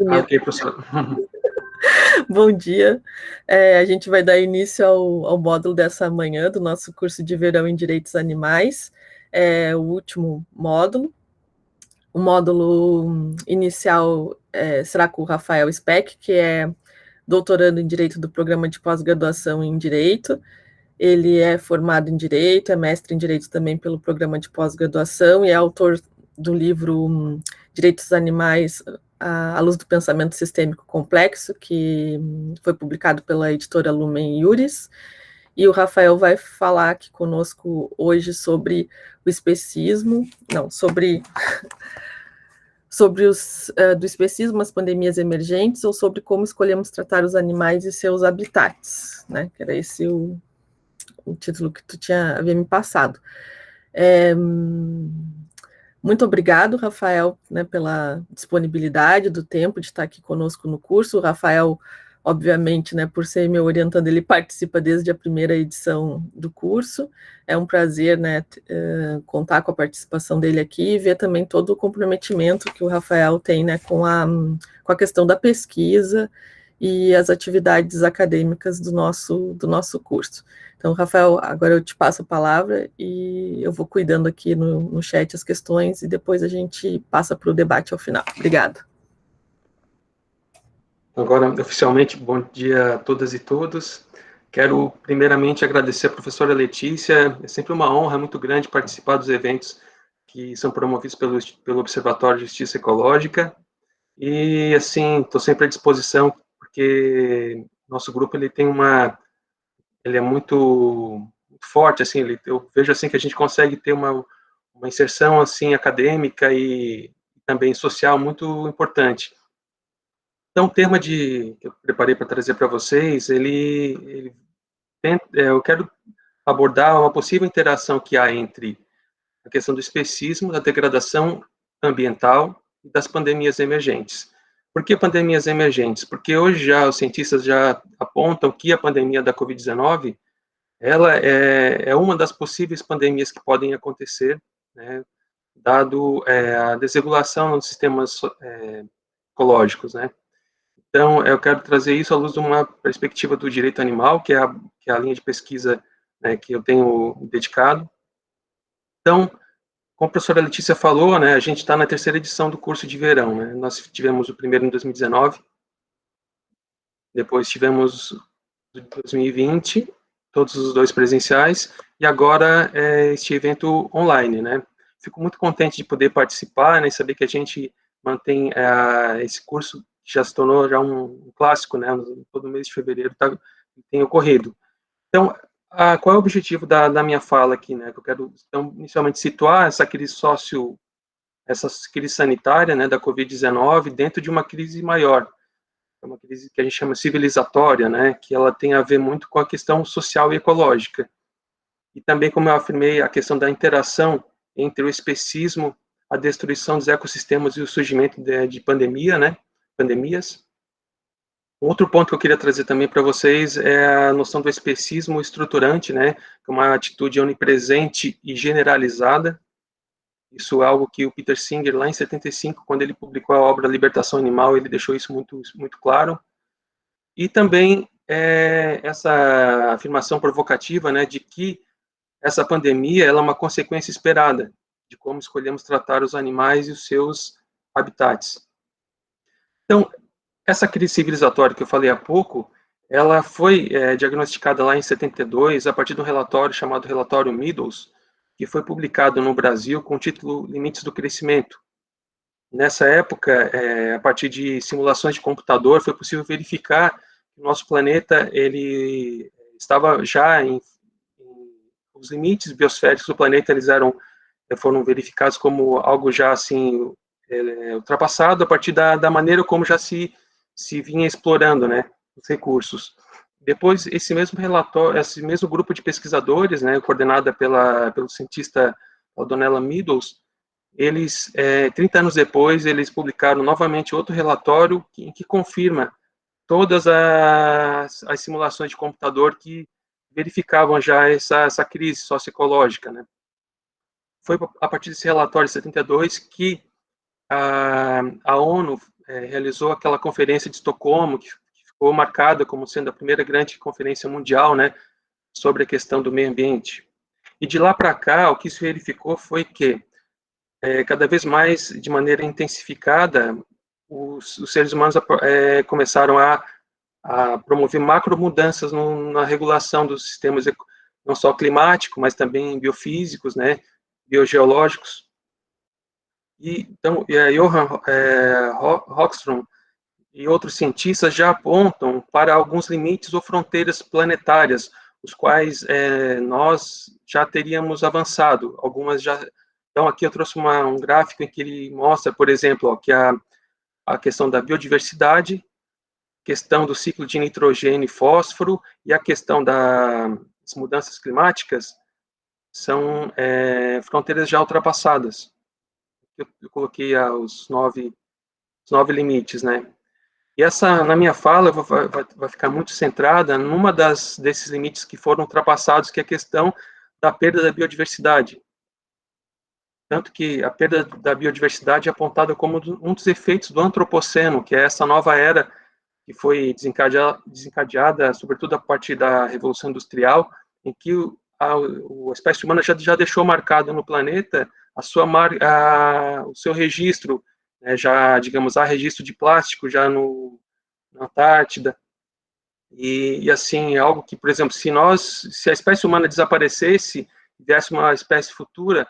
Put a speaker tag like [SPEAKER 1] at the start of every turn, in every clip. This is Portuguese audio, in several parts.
[SPEAKER 1] Ok, professor.
[SPEAKER 2] Bom dia. A gente vai dar início ao módulo dessa manhã do nosso curso de verão em Direitos Animais, o último módulo. O módulo inicial será com o Rafael Speck, que é doutorando em Direito do Programa de Pós-Graduação em Direito. Ele é formado em Direito, é mestre em Direito também pelo Programa de Pós-Graduação e é autor do livro Direitos Animais à Luz do Pensamento Sistêmico Complexo, que foi publicado pela editora Lumen Iuris. E o Rafael vai falar aqui conosco hoje sobre o especismo, sobre do especismo, as pandemias emergentes, ou sobre como escolhemos tratar os animais e seus habitats, né? Que era esse o título que tu havia me passado. Muito obrigado, Rafael, né, pela disponibilidade do tempo de estar aqui conosco no curso. O Rafael, obviamente, né, por ser meu orientando, ele participa desde a primeira edição do curso. É um prazer, né, contar com a participação dele aqui e ver também todo o comprometimento que o Rafael tem, né, com a questão da pesquisa e as atividades acadêmicas do nosso curso. Então, Rafael, agora eu te passo a palavra e eu vou cuidando aqui no chat as questões e depois a gente passa para o debate ao final. Obrigada.
[SPEAKER 1] Agora, oficialmente, bom dia a todas e todos. Quero, primeiramente, agradecer a professora Letícia. É sempre uma honra muito grande participar dos eventos que são promovidos pelo Observatório de Justiça Ecológica. E, assim, estou sempre à disposição, porque nosso grupo ele é muito forte, assim, eu vejo assim que a gente consegue ter uma inserção assim acadêmica e também social muito importante. Então, o tema que eu preparei para trazer para vocês, eu quero abordar uma possível interação que há entre a questão do especismo, da degradação ambiental e das pandemias emergentes. Por que pandemias emergentes? Porque hoje já os cientistas já apontam que a pandemia da Covid-19 ela é uma das possíveis pandemias que podem acontecer, né, dado a desregulação nos sistemas ecológicos, né. Então, eu quero trazer isso à luz de uma perspectiva do direito animal, que é a linha de pesquisa, né, que eu tenho dedicado. Então, como a professora Letícia falou, né, a gente está na terceira edição do curso de verão, né, nós tivemos o primeiro em 2019, depois tivemos em 2020, todos os dois presenciais, e agora este evento online, né. Fico muito contente de poder participar, né, e saber que a gente mantém esse curso, que já se tornou já um clássico, né, todo mês de fevereiro tem ocorrido. Então, qual é o objetivo da minha fala aqui, né, que eu quero, então, inicialmente situar essa crise sanitária, né, da Covid-19 dentro de uma crise maior, é uma crise que a gente chama civilizatória, né, que ela tem a ver muito com a questão social e ecológica. E também, como eu afirmei, a questão da interação entre o especismo, a destruição dos ecossistemas e o surgimento de pandemias. Outro ponto que eu queria trazer também para vocês é a noção do especismo estruturante, né, que é uma atitude onipresente e generalizada. Isso é algo que o Peter Singer, lá em 75, quando ele publicou a obra Libertação Animal, ele deixou isso muito, muito claro. E também essa afirmação provocativa, né, de que essa pandemia ela é uma consequência esperada de como escolhemos tratar os animais e os seus habitats. Então, essa crise civilizatória que eu falei há pouco, ela foi diagnosticada lá em 72 a partir de um relatório chamado Relatório Meadows, que foi publicado no Brasil com o título Limites do Crescimento. Nessa época, a partir de simulações de computador, foi possível verificar que o nosso planeta ele estava já os limites biosféricos do planeta foram verificados como algo já assim ultrapassado a partir da maneira como já se vinha explorando, né, os recursos. Depois, esse mesmo relatório, esse mesmo grupo de pesquisadores, né, coordenada pelo cientista Donella Meadows, eles, 30 anos depois, eles publicaram novamente outro relatório em que confirma todas as simulações de computador que verificavam já essa crise socioecológica, né. Foi a partir desse relatório de 72 que a ONU realizou aquela conferência de Estocolmo, que ficou marcada como sendo a primeira grande conferência mundial, né, sobre a questão do meio ambiente. E de lá para cá, o que se verificou foi que, cada vez mais, de maneira intensificada, os seres humanos começaram a promover macro mudanças na regulação dos sistemas, não só climático, mas também biofísicos, né, biogeológicos. E, então, Johan Rockström e outros cientistas já apontam para alguns limites ou fronteiras planetárias, os quais nós já teríamos avançado. Algumas já. Então, aqui eu trouxe um gráfico em que ele mostra, por exemplo, ó, que a questão da biodiversidade, questão do ciclo de nitrogênio e fósforo e a questão das mudanças climáticas são fronteiras já ultrapassadas. Eu coloquei os 9 limites, né? E essa, na minha fala, vai ficar muito centrada numa desses limites que foram ultrapassados, que é a questão da perda da biodiversidade. Tanto que a perda da biodiversidade é apontada como um dos efeitos do antropoceno, que é essa nova era que foi desencadeada, sobretudo a partir da Revolução Industrial, em que a espécie humana já deixou marcado no planeta o seu registro, né, já, digamos, há registro de plástico já na Antártida, e assim, algo que, por exemplo, se a espécie humana desaparecesse, viesse uma espécie futura,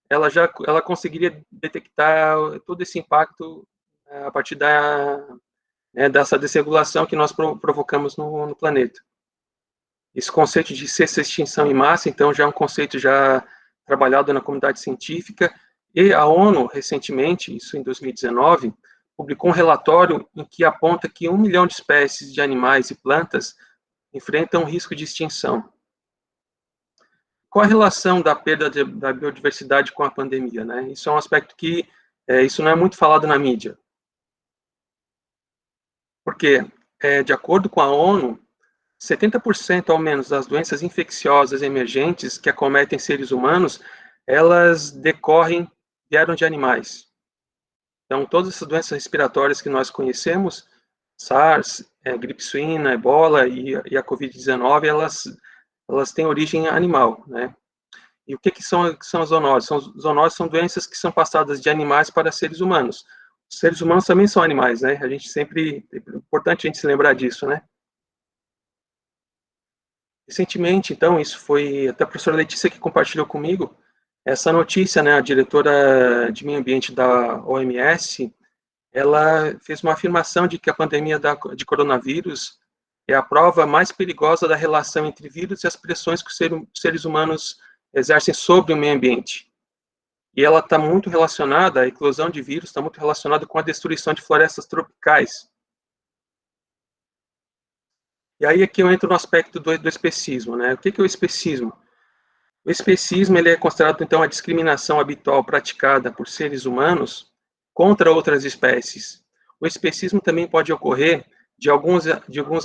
[SPEAKER 1] ela conseguiria detectar todo esse impacto a partir dessa desregulação que nós provocamos no planeta. Esse conceito de sexta extinção em massa, então, já é um conceito já trabalhado na comunidade científica, e a ONU, recentemente, isso em 2019, publicou um relatório em que aponta que 1 milhão de espécies de animais e plantas enfrentam risco de extinção. Qual a relação da perda da biodiversidade com a pandemia, né? Isso é um aspecto que isso não é muito falado na mídia. Porque, de acordo com a ONU, 70% ao menos das doenças infecciosas emergentes que acometem seres humanos, elas vieram de animais. Então, todas essas doenças respiratórias que nós conhecemos, SARS, gripe suína, ebola e a Covid-19, elas têm origem animal, né? E o que são as zoonoses? Zoonoses são doenças que são passadas de animais para seres humanos. Os seres humanos também são animais, né? É importante a gente se lembrar disso, né? Recentemente, então, isso foi até a professora Letícia que compartilhou comigo, essa notícia, né, a diretora de meio ambiente da OMS, ela fez uma afirmação de que a pandemia de coronavírus é a prova mais perigosa da relação entre vírus e as pressões que os seres humanos exercem sobre o meio ambiente. E ela está muito relacionada, a eclosão de vírus está muito relacionada com a destruição de florestas tropicais. E aí aqui eu entro no aspecto do especismo, né? O que é o especismo? O especismo, ele é considerado, então, a discriminação habitual praticada por seres humanos contra outras espécies. O especismo também pode ocorrer de alguns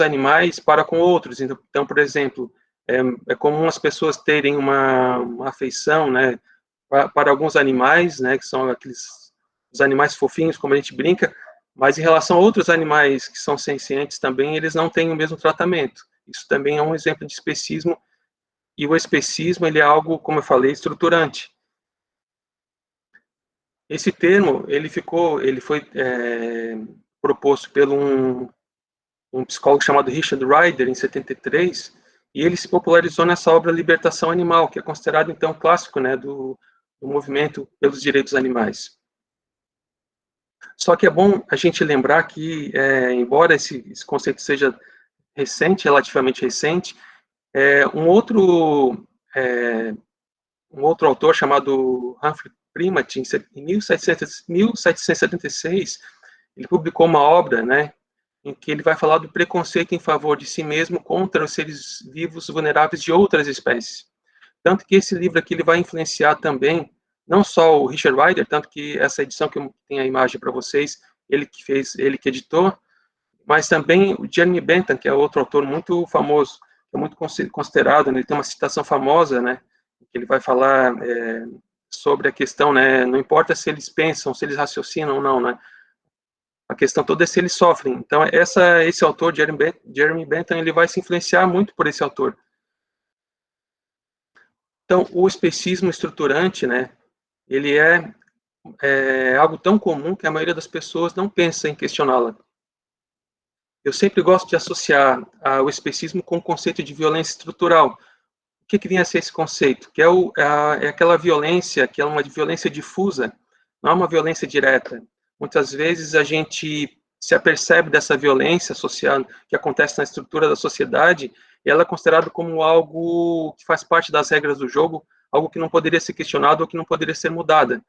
[SPEAKER 1] animais para com outros. Então, por exemplo, é comum as pessoas terem uma afeição, né, para alguns animais, né, que são os animais fofinhos, como a gente brinca, mas em relação a outros animais que são sencientes também, eles não têm o mesmo tratamento. Isso também é um exemplo de especismo, e o especismo, ele é algo, como eu falei, estruturante. Esse termo, ele foi proposto por um psicólogo chamado Richard Ryder, em 73, e ele se popularizou nessa obra Libertação Animal, que é considerado, então, clássico, né, do movimento pelos direitos animais. Só que é bom a gente lembrar que, embora esse conceito seja recente, relativamente recente, um outro autor chamado Humphrey Primat, em 1776, ele publicou uma obra, né, em que ele vai falar do preconceito em favor de si mesmo contra os seres vivos vulneráveis de outras espécies. Tanto que esse livro aqui ele vai influenciar também não só o Richard Ryder, tanto que essa edição que eu tenho a imagem para vocês, ele que editou, mas também o Jeremy Bentham, que é outro autor muito famoso, é muito considerado, né, ele tem uma citação famosa, né, que ele vai falar sobre a questão, né, não importa se eles pensam, se eles raciocinam ou não, né, A questão toda é se eles sofrem. Então, esse autor, Jeremy Bentham, ele vai se influenciar muito por esse autor. Então, o especismo estruturante, né, ele é algo tão comum que a maioria das pessoas não pensa em questioná-la. Eu sempre gosto de associar o especismo com o conceito de violência estrutural. O que vinha a ser esse conceito? Que é aquela violência, que é uma violência difusa, não é uma violência direta. Muitas vezes a gente se apercebe dessa violência social que acontece na estrutura da sociedade, e ela é considerada como algo que faz parte das regras do jogo, algo que não poderia ser questionado ou que não poderia ser mudada.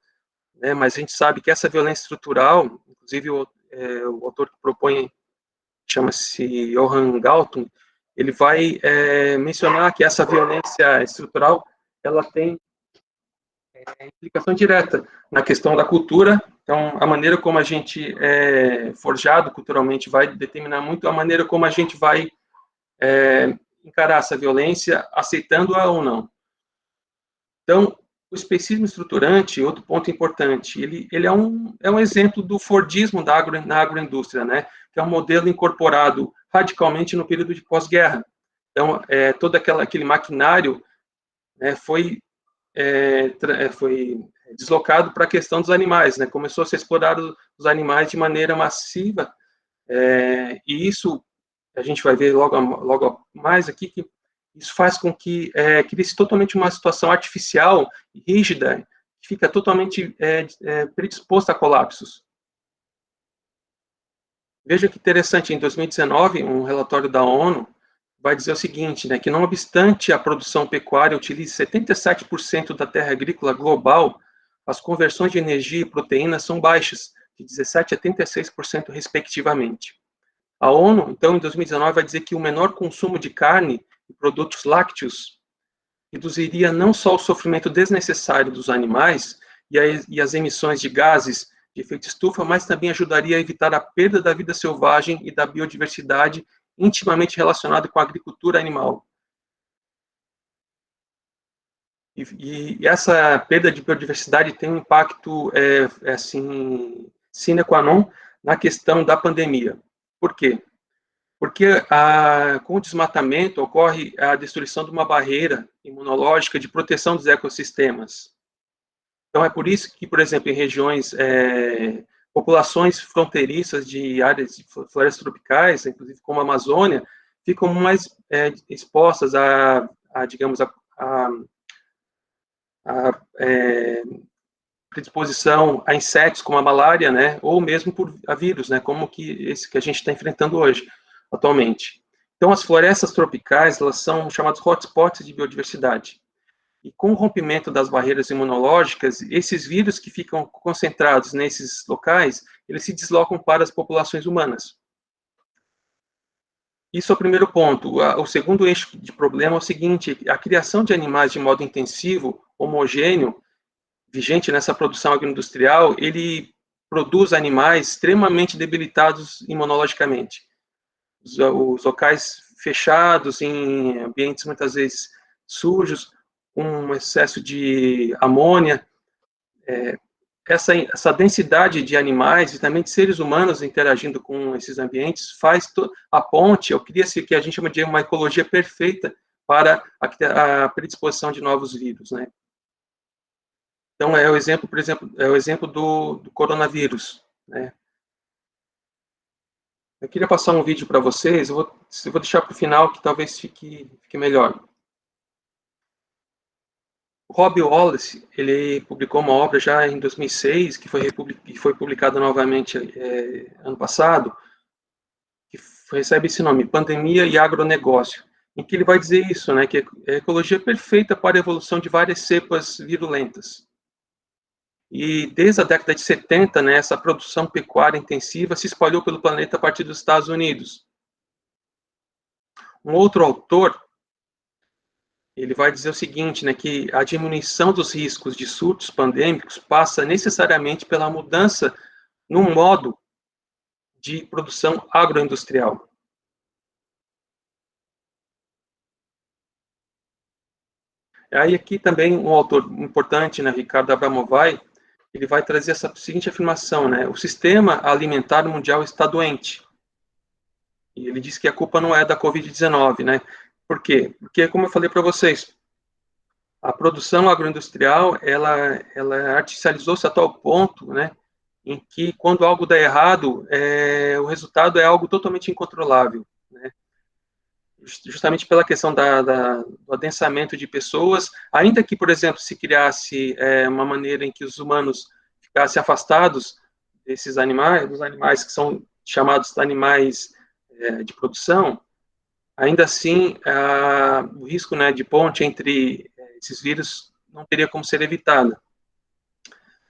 [SPEAKER 1] Né? Mas a gente sabe que essa violência estrutural, inclusive o autor que propõe, chama-se Johann Galtung, ele vai mencionar que essa violência estrutural ela tem implicação direta na questão da cultura. Então, a maneira como a gente é forjado culturalmente vai determinar muito a maneira como a gente vai encarar essa violência, aceitando-a ou não. Então, o especismo estruturante, outro ponto importante, ele é um exemplo do Fordismo na agroindústria, né? Que é um modelo incorporado radicalmente no período de pós-guerra. Então, todo aquele maquinário foi deslocado para a questão dos animais, né? Começou a ser explorado os animais de maneira massiva, e isso a gente vai ver logo mais aqui, que isso faz com que crie-se totalmente uma situação artificial, rígida, que fica totalmente predisposta a colapsos. Veja que interessante, em 2019, um relatório da ONU vai dizer o seguinte, né, que não obstante a produção pecuária utilize 77% da terra agrícola global, as conversões de energia e proteína são baixas, de 17% a 36% respectivamente. A ONU, então, em 2019, vai dizer que o menor consumo de carne e produtos lácteos reduziria não só o sofrimento desnecessário dos animais e as emissões de gases de efeito estufa, mas também ajudaria a evitar a perda da vida selvagem e da biodiversidade intimamente relacionado com a agricultura animal. E essa perda de biodiversidade tem um impacto, assim, sine qua non na questão da pandemia. Por quê? Porque com o desmatamento ocorre a destruição de uma barreira imunológica de proteção dos ecossistemas. Então, é por isso que, por exemplo, em regiões, populações fronteiriças de áreas de florestas tropicais, inclusive como a Amazônia, ficam mais expostas digamos, a predisposição a insetos como a malária, né, ou mesmo a vírus, né, como esse que a gente está enfrentando hoje, atualmente. Então, as florestas tropicais, elas são chamadas hotspots de biodiversidade. E com o rompimento das barreiras imunológicas, esses vírus que ficam concentrados nesses locais, eles se deslocam para as populações humanas. Isso é o primeiro ponto. O segundo eixo de problema é o seguinte: a criação de animais de modo intensivo, homogêneo, vigente nessa produção agroindustrial, ele produz animais extremamente debilitados imunologicamente. Os locais fechados, em ambientes muitas vezes sujos, um excesso de amônia, essa densidade de animais e também de seres humanos interagindo com esses ambientes faz a ponte, ou cria-se o que a gente chama de uma ecologia perfeita para a predisposição de novos vírus, né? Então, por exemplo, é o exemplo do coronavírus, né? Eu queria passar um vídeo para vocês, eu vou deixar para o final, que talvez fique melhor. O Rob Wallace, ele publicou uma obra já em 2006, que foi publicada novamente ano passado, que recebe esse nome, Pandemia e Agronegócio, em que ele vai dizer isso, né, que é a ecologia perfeita para a evolução de várias cepas virulentas. E desde a década de 70, né, essa produção pecuária intensiva se espalhou pelo planeta a partir dos Estados Unidos. Um outro autor, ele vai dizer o seguinte, né, que a diminuição dos riscos de surtos pandêmicos passa necessariamente pela mudança no modo de produção agroindustrial. Aí aqui também um autor importante, né, Ricardo Abramovay, ele vai trazer essa seguinte afirmação, né? O sistema alimentar mundial está doente. E ele diz que a culpa não é da Covid-19, né? Por quê? Porque, como eu falei para vocês, a produção agroindustrial, ela artificializou-se a tal ponto, né, em que, quando algo dá errado, o resultado é algo totalmente incontrolável, né? Justamente pela questão do adensamento de pessoas, ainda que, por exemplo, se criasse uma maneira em que os humanos ficassem afastados desses animais, dos animais que são chamados animais de produção, ainda assim, o risco, né, de ponte entre esses vírus não teria como ser evitado.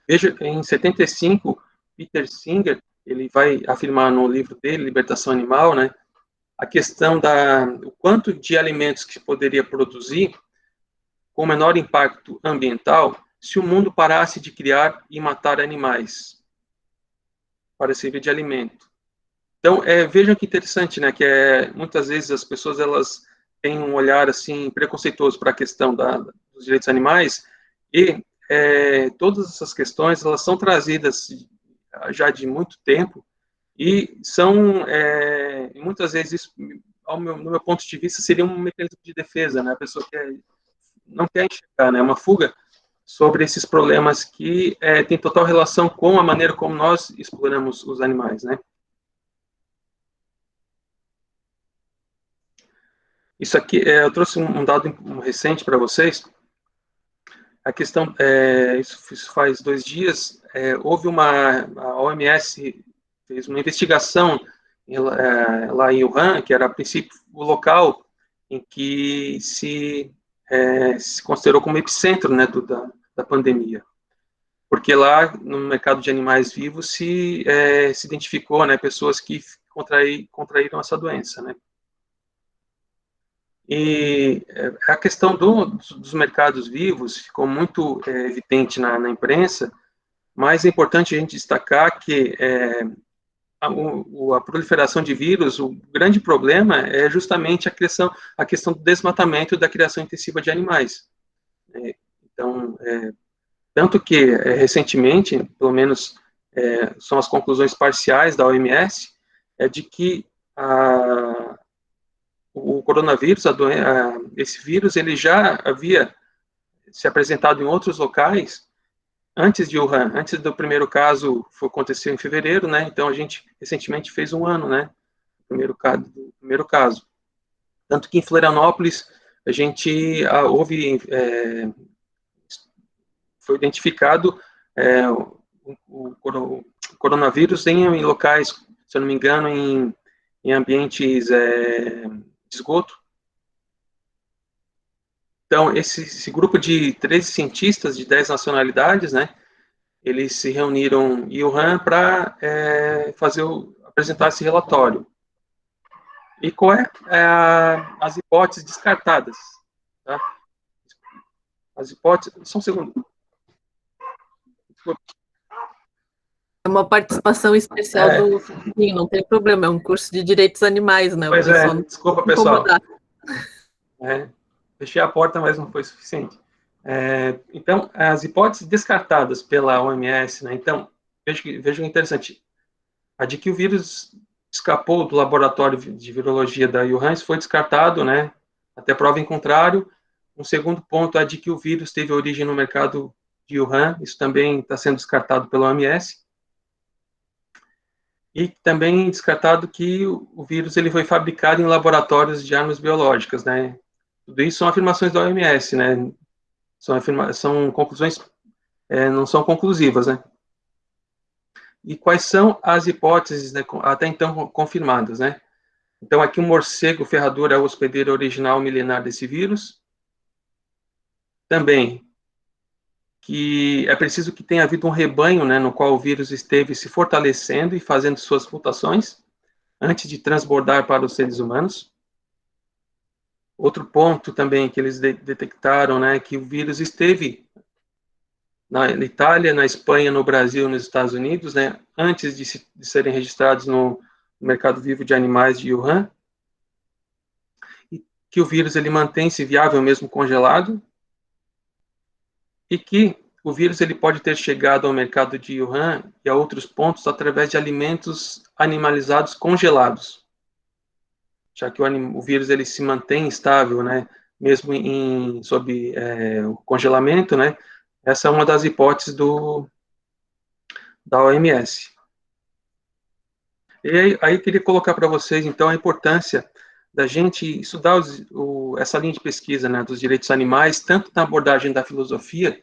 [SPEAKER 1] Veja, em 75, Peter Singer, ele vai afirmar no livro dele, Libertação Animal, né, a questão o quanto de alimentos que se poderia produzir com menor impacto ambiental se o mundo parasse de criar e matar animais para servir de alimento. Então, vejam que interessante, né, que muitas vezes as pessoas elas têm um olhar assim preconceituoso para a questão dos direitos animais, e todas essas questões elas são trazidas já de muito tempo, e são, muitas vezes, no meu ponto de vista, seria um mecanismo de defesa, né? A pessoa não quer enxergar, né? Uma fuga sobre esses problemas que tem total relação com a maneira como nós exploramos os animais, né? Isso aqui, eu trouxe um dado recente para vocês. A questão, isso faz 2 dias, houve a OMS fez uma investigação lá em Wuhan, que era, a princípio, o local em que se considerou como epicentro, né, da pandemia. Porque lá, no mercado de animais vivos, se identificou, né, pessoas que contraíram essa doença, né. E a questão dos mercados vivos ficou muito evidente na imprensa, mas é importante a gente destacar que a proliferação de vírus, o grande problema é justamente a questão do desmatamento e da criação intensiva de animais. Então, tanto que, recentemente, pelo menos são as conclusões parciais da OMS, de que o coronavírus, esse vírus, ele já havia se apresentado em outros locais antes de Wuhan, antes do primeiro caso aconteceu em fevereiro, né? Então a gente recentemente fez 1 ano, né? Do primeiro caso. Tanto que em Florianópolis a gente foi identificado o coronavírus em locais, se eu não me engano, em ambientes de esgoto. Então, esse grupo de 13 cientistas de 10 nacionalidades, né, eles se reuniram em Wuhan para apresentar esse relatório. E qual as hipóteses descartadas? Tá? As hipóteses... Só um segundo. Desculpa.
[SPEAKER 2] É uma participação especial do Sim, não tem problema, é um curso de direitos animais, né?
[SPEAKER 1] Pois desculpa, pessoal. Fechei a porta, mas não foi suficiente. Então, as hipóteses descartadas pela OMS, né? Então, vejam interessante. A de que o vírus escapou do laboratório de virologia da Wuhan foi descartado, né? Até prova em contrário. Um segundo ponto é de que o vírus teve origem no mercado de Wuhan. Isso também está sendo descartado pela OMS. E também descartado que o vírus ele foi fabricado em laboratórios de armas biológicas, né? Tudo isso são afirmações da OMS, né? São conclusões, não são conclusivas, né? E quais são as hipóteses, né, até então confirmadas, né? Então, aqui o morcego ferrador é o hospedeiro original milenar desse vírus. Também que é preciso que tenha havido um rebanho, né, no qual o vírus esteve se fortalecendo e fazendo suas mutações antes de transbordar para os seres humanos. Outro ponto também que eles detectaram, né, que o vírus esteve na Itália, na Espanha, no Brasil, nos Estados Unidos, né, antes de serem registrados no mercado vivo de animais de Wuhan, e que o vírus ele mantém-se viável mesmo congelado, e que o vírus ele pode ter chegado ao mercado de Wuhan e a outros pontos através de alimentos animalizados congelados, já que o vírus ele se mantém estável, né, mesmo sob o congelamento, né. Essa é uma das hipóteses da OMS. E aí queria colocar para vocês, então, a importância da gente estudar essa linha de pesquisa, né, dos direitos animais, tanto na abordagem da filosofia,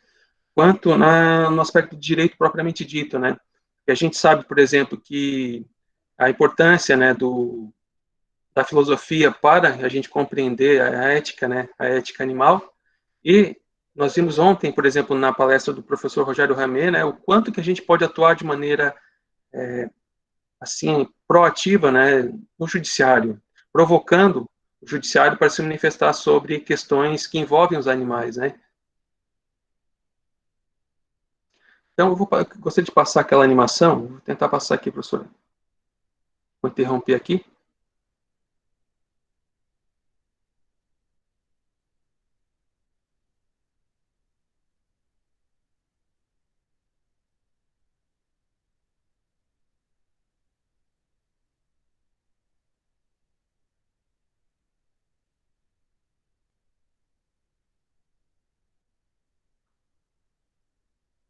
[SPEAKER 1] quanto no aspecto do direito propriamente dito, né? E a gente sabe, por exemplo, que a importância, né, da filosofia para a gente compreender a ética, né, a ética animal. E nós vimos ontem, por exemplo, na palestra do professor Rogério Ramé, né, o quanto que a gente pode atuar de maneira assim proativa, né, no judiciário, provocando o judiciário para se manifestar sobre questões que envolvem os animais, né? Então, gostaria de passar aquela animação, vou tentar passar aqui, professor. Vou interromper aqui.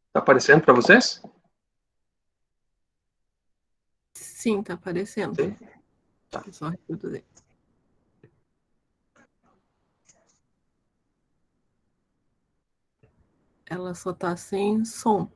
[SPEAKER 1] Está aparecendo para vocês?
[SPEAKER 2] Sim, está aparecendo.
[SPEAKER 1] Sim. Tá.
[SPEAKER 2] Só reproduzir. Ela só está sem som.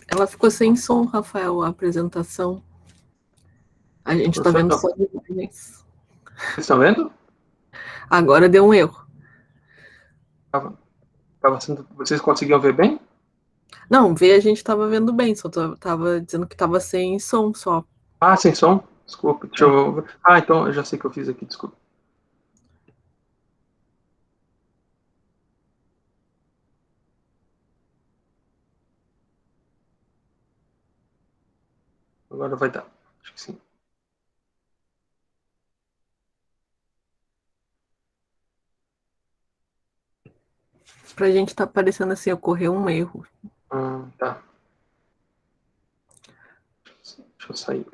[SPEAKER 2] Ela ficou sem som, Rafael, a apresentação. A gente está vendo só imagens.
[SPEAKER 1] Vocês estão vendo?
[SPEAKER 2] Agora deu um erro.
[SPEAKER 1] Vocês conseguiam ver bem?
[SPEAKER 2] Não, ver a gente estava vendo bem, só estava dizendo que estava sem som só.
[SPEAKER 1] Ah, sem som? Desculpa, deixa eu... Ah, então eu já sei o que eu fiz aqui, desculpa. Agora vai dar, acho que sim.
[SPEAKER 2] Pra gente tá parecendo assim, ocorreu um erro.
[SPEAKER 1] Tá. Deixa eu sair.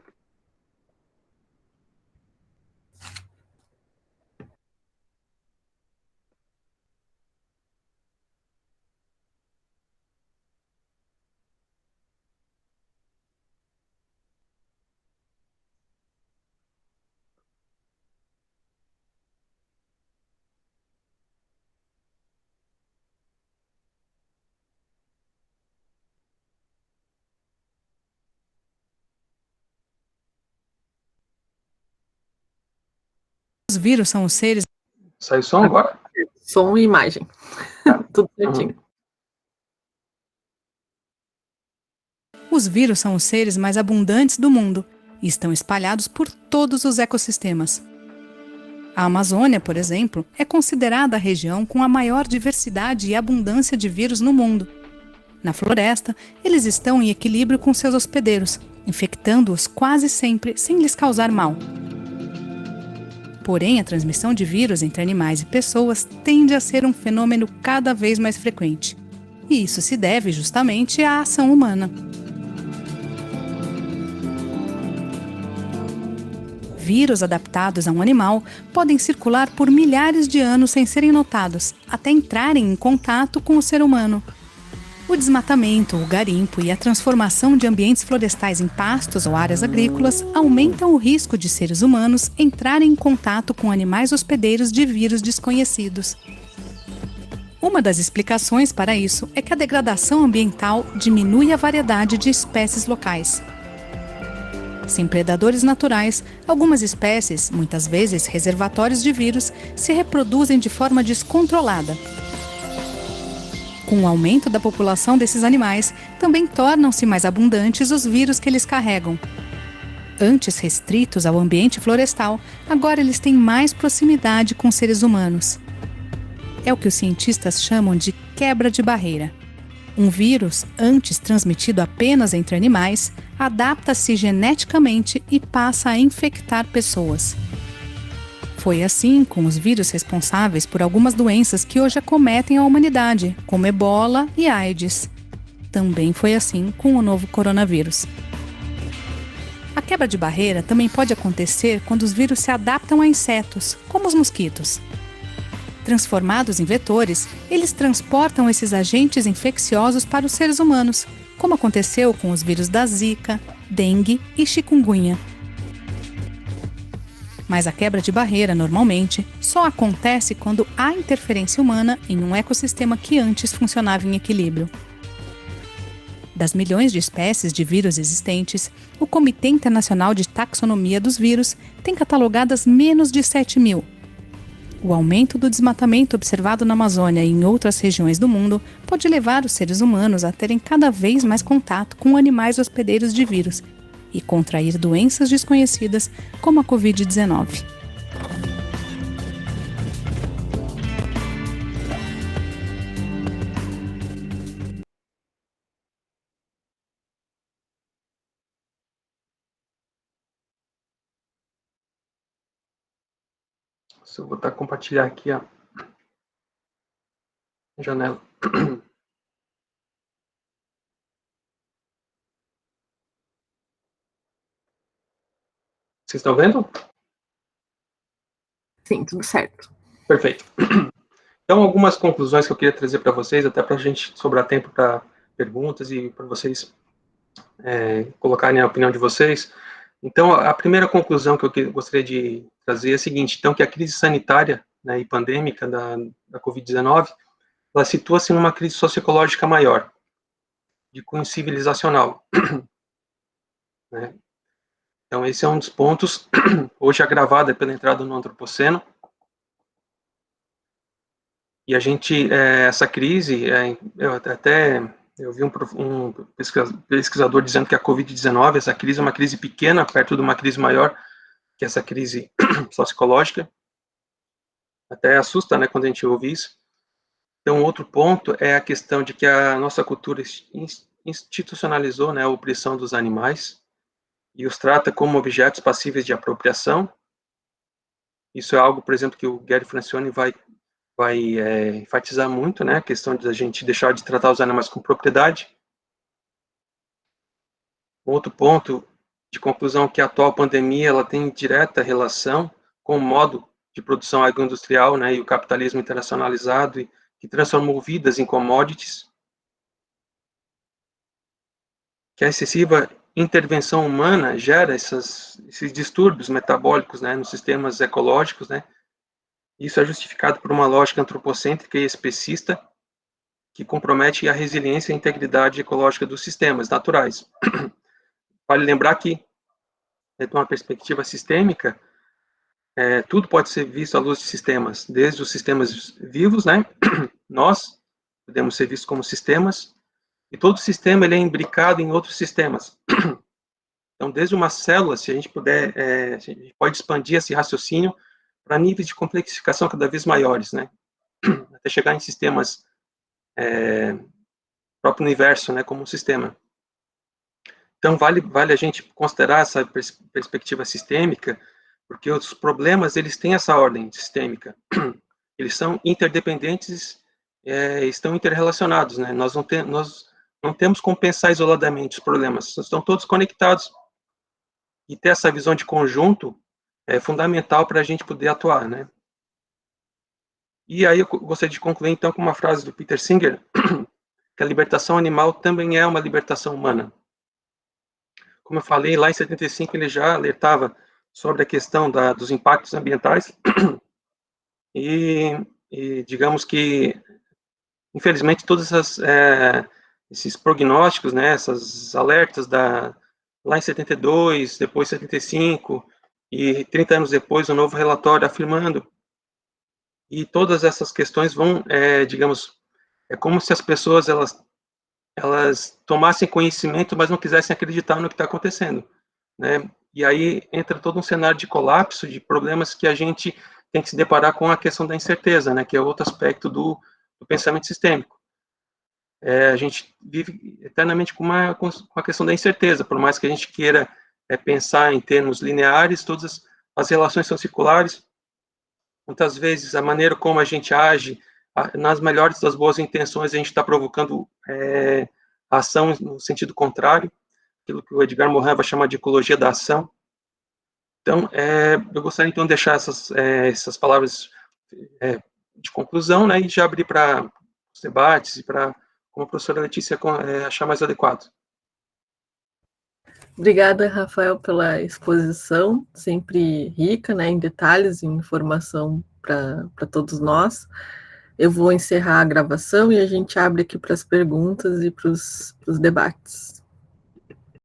[SPEAKER 3] Os vírus são os seres...
[SPEAKER 1] Saiu som agora?
[SPEAKER 2] Som e imagem.
[SPEAKER 1] Tá.
[SPEAKER 2] Tudo certinho.
[SPEAKER 3] Os vírus são os seres mais abundantes do mundo e estão espalhados por todos os ecossistemas. A Amazônia, por exemplo, é considerada a região com a maior diversidade e abundância de vírus no mundo. Na floresta, eles estão em equilíbrio com seus hospedeiros, infectando-os quase sempre sem lhes causar mal. Porém, a transmissão de vírus entre animais e pessoas tende a ser um fenômeno cada vez mais frequente. E isso se deve justamente à ação humana. Vírus adaptados a um animal podem circular por milhares de anos sem serem notados, até entrarem em contato com o ser humano. O desmatamento, o garimpo e a transformação de ambientes florestais em pastos ou áreas agrícolas aumentam o risco de seres humanos entrarem em contato com animais hospedeiros de vírus desconhecidos. Uma das explicações para isso é que a degradação ambiental diminui a variedade de espécies locais. Sem predadores naturais, algumas espécies, muitas vezes reservatórios de vírus, se reproduzem de forma descontrolada. Com o aumento da população desses animais, também tornam-se mais abundantes os vírus que eles carregam. Antes restritos ao ambiente florestal, agora eles têm mais proximidade com seres humanos. É o que os cientistas chamam de quebra de barreira. Um vírus, antes transmitido apenas entre animais, adapta-se geneticamente e passa a infectar pessoas. Foi assim com os vírus responsáveis por algumas doenças que hoje acometem a humanidade, como Ebola e AIDS. Também foi assim com o novo coronavírus. A quebra de barreira também pode acontecer quando os vírus se adaptam a insetos, como os mosquitos. Transformados em vetores, eles transportam esses agentes infecciosos para os seres humanos, como aconteceu com os vírus da Zika, dengue e chikungunya. Mas a quebra de barreira, normalmente, só acontece quando há interferência humana em um ecossistema que antes funcionava em equilíbrio. Das milhões de espécies de vírus existentes, o Comitê Internacional de Taxonomia dos Vírus tem catalogadas menos de 7.000. O aumento do desmatamento observado na Amazônia e em outras regiões do mundo pode levar os seres humanos a terem cada vez mais contato com animais hospedeiros de vírus e contrair doenças desconhecidas como a Covid-19.
[SPEAKER 1] Se eu botar compartilhar aqui a janela. Vocês estão vendo?
[SPEAKER 2] Sim, tudo certo.
[SPEAKER 1] Perfeito. Então, algumas conclusões que eu queria trazer para vocês, até para a gente sobrar tempo para perguntas e para vocês colocarem a opinião de vocês. Então, a primeira conclusão que eu gostaria de trazer é a seguinte: então, que a crise sanitária, né, e pandêmica da Covid-19, ela situa-se numa crise socioecológica maior, de cunho civilizacional. Né? Então, esse é um dos pontos, hoje agravado pela entrada no Antropoceno. E a gente, essa crise, eu vi um pesquisador dizendo que a Covid-19, essa crise é uma crise pequena, perto de uma crise maior, que essa crise sociológica. Até assusta, né, quando a gente ouve isso. Então, outro ponto é a questão de que a nossa cultura institucionalizou, né, a opressão dos animais e os trata como objetos passíveis de apropriação. Isso é algo, por exemplo, que o Gary Francione vai enfatizar muito, né, a questão de a gente deixar de tratar os animais com propriedade. Outro ponto de conclusão que a atual pandemia ela tem direta relação com o modo de produção agroindustrial, né, e o capitalismo internacionalizado que transformou vidas em commodities, que a excessiva intervenção humana gera esses distúrbios metabólicos, né, nos sistemas ecológicos, né. Isso é justificado por uma lógica antropocêntrica e especista que compromete a resiliência e a integridade ecológica dos sistemas naturais. Vale lembrar que, de uma perspectiva sistêmica, tudo pode ser visto à luz de sistemas, desde os sistemas vivos, né? Nós podemos ser vistos como sistemas, e todo sistema ele é imbricado em outros sistemas. Então, desde uma célula, se a gente puder, a gente pode expandir esse raciocínio para níveis de complexificação cada vez maiores, né? Até chegar em sistemas próprio universo, né, como um sistema. Então, vale a gente considerar essa perspectiva sistêmica, porque os problemas, eles têm essa ordem sistêmica. Eles são interdependentes, estão interrelacionados, né? Nós não temos como pensar isoladamente os problemas, estão todos conectados. E ter essa visão de conjunto é fundamental para a gente poder atuar, né? E aí eu gostaria de concluir, então, com uma frase do Peter Singer, que que a libertação animal também é uma libertação humana. Como eu falei, lá em 75 ele já alertava sobre a questão dos impactos ambientais e digamos que, infelizmente, todos esses prognósticos, né, essas alertas lá em 72, depois 75 e 30 anos depois um novo relatório afirmando, e todas essas questões vão, digamos, é como se as pessoas elas tomassem conhecimento, mas não quisessem acreditar no que está acontecendo, né? E aí entra todo um cenário de colapso, de problemas que a gente tem que se deparar com a questão da incerteza, né? Que é outro aspecto do pensamento sistêmico. A gente vive eternamente com a questão da incerteza, por mais que a gente queira pensar em termos lineares, todas as relações são circulares. Muitas vezes a maneira como a gente age, nas melhores das boas intenções, a gente está provocando a ação no sentido contrário, aquilo que o Edgar Morin vai chamar de ecologia da ação. Então, eu gostaria então de deixar essas palavras de conclusão, né, e já abrir para os debates e para, como a professora Letícia achar mais adequado.
[SPEAKER 2] Obrigada, Rafael, pela exposição, sempre rica, né, em detalhes e informação para todos nós. Eu vou encerrar a gravação e a gente abre aqui para as perguntas e para os debates.